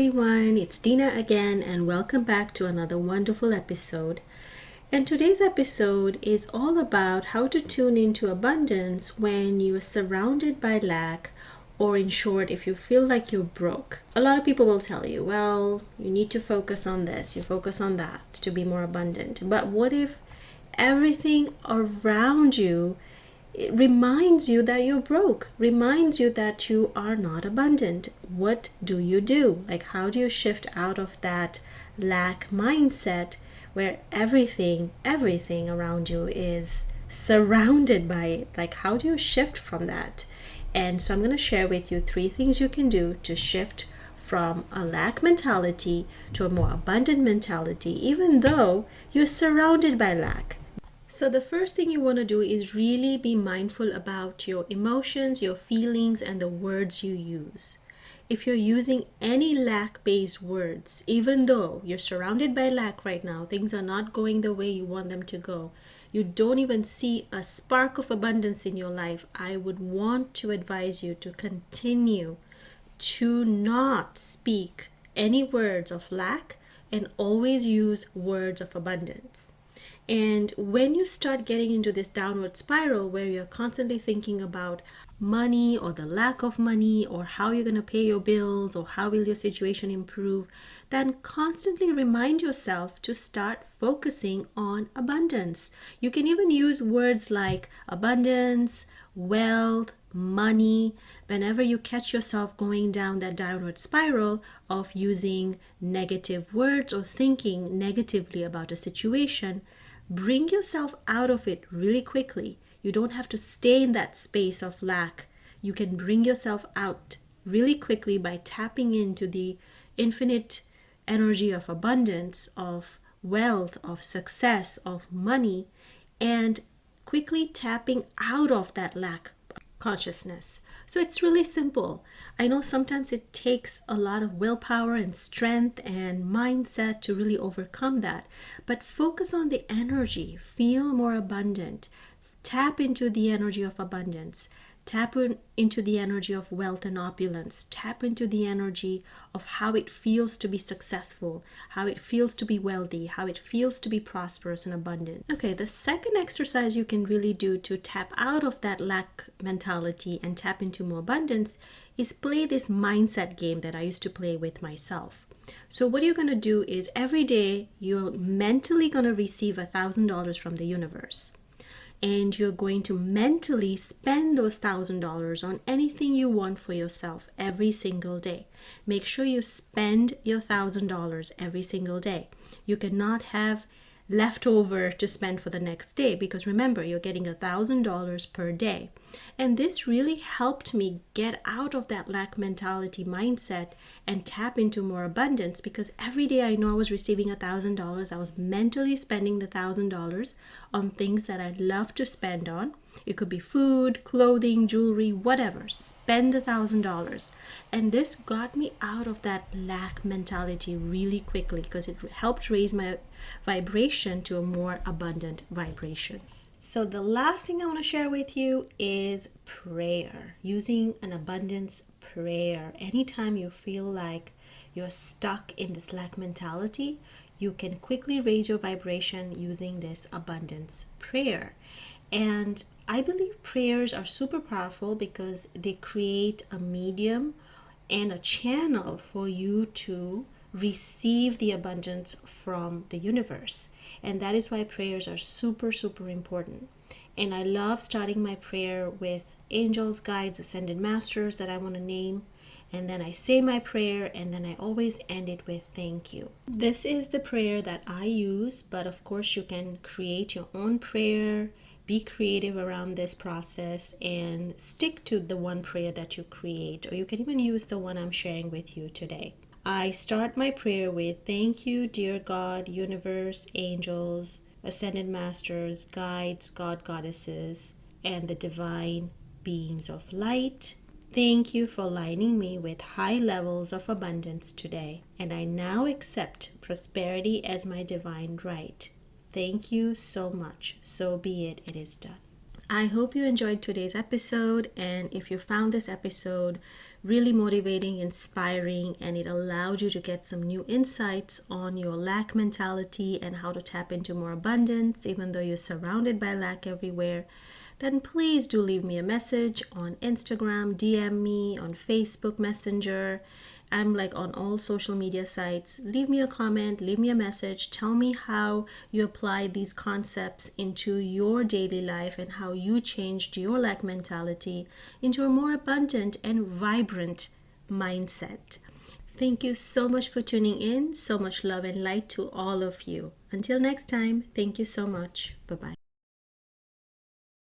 everyone, it's Dina again, and welcome back to another wonderful episode. And today's episode is all about how to tune into abundance when you are surrounded by lack, or in short, if you feel like you're broke. A lot of people will tell you, well, you need to focus on this, you focus on that to be more abundant. But what if everything around you it reminds you that you're broke, reminds you that you are not abundant? What do you do? Like, how do you shift out of that lack mindset where everything around you is surrounded by it? Like, how do you shift from that? And so I'm going to share with you 3 things you can do to shift from a lack mentality to a more abundant mentality, even though you're surrounded by lack. So the first thing you want to do is really be mindful about your emotions, your feelings, and the words you use. If you're using any lack-based words, even though you're surrounded by lack right now, things are not going the way you want them to go, you don't even see a spark of abundance in your life, I would want to advise you to continue to not speak any words of lack and always use words of abundance. And when you start getting into this downward spiral where you're constantly thinking about money or the lack of money or how you're going to pay your bills or how will your situation improve, then constantly remind yourself to start focusing on abundance. You can even use words like abundance, wealth, money. Whenever you catch yourself going down that downward spiral of using negative words or thinking negatively about a situation, bring yourself out of it really quickly. You don't have to stay in that space of lack. You can bring yourself out really quickly by tapping into the infinite energy of abundance, of wealth, of success, of money, and quickly tapping out of that lack consciousness. So it's really simple. I know sometimes it takes a lot of willpower and strength and mindset to really overcome that, but focus on the energy, feel more abundant, tap into the energy of abundance, tap into the energy of wealth and opulence, tap into the energy of how it feels to be successful, how it feels to be wealthy, how it feels to be prosperous and abundant. Okay, the second exercise you can really do to tap out of that lack mentality and tap into more abundance is play this mindset game that I used to play with myself. So what you're going to do is every day you're mentally going to receive $1,000 from the universe. And you're going to mentally spend those $1,000 on anything you want for yourself every single day. Make sure you spend your $1,000 every single day. You cannot have leftover to spend for the next day, because remember, you're getting $1,000 per day. And this really helped me get out of that lack mentality mindset and tap into more abundance, because every day I know I was receiving $1,000. I was mentally spending the $1,000 on things that I'd love to spend on. It could be food, clothing, jewelry, whatever. Spend the $1,000. And this got me out of that lack mentality really quickly, because it helped raise my vibration to a more abundant vibration. So the last thing I want to share with you is prayer. Using an abundance prayer. Anytime you feel like you're stuck in this lack mentality, you can quickly raise your vibration using this abundance prayer. And I believe prayers are super powerful because they create a medium and a channel for you to receive the abundance from the universe. And that is why prayers are super, super important. And I love starting my prayer with angels, guides, ascended masters that I want to name. And then I say my prayer, and then I always end it with thank you. This is the prayer that I use, but of course you can create your own prayer. Be creative around this process and stick to the one prayer that you create, or you can even use the one I'm sharing with you today. I start my prayer with thank you, dear God, universe, angels, ascended masters, guides, goddesses, and the divine beings of light. Thank you for aligning me with high levels of abundance today, and I now accept prosperity as my divine right. Thank you so much. So be it. It is done. I hope you enjoyed today's episode, and if you found this episode really motivating, inspiring, and it allowed you to get some new insights on your lack mentality and how to tap into more abundance, even though you're surrounded by lack everywhere, then please do leave me a message on Instagram, DM me on Facebook Messenger. I'm like on all social media sites. Leave me a comment, leave me a message. Tell me how you apply these concepts into your daily life and how you changed your lack mentality into a more abundant and vibrant mindset. Thank you so much for tuning in. So much love and light to all of you. Until next time, thank you so much. Bye-bye.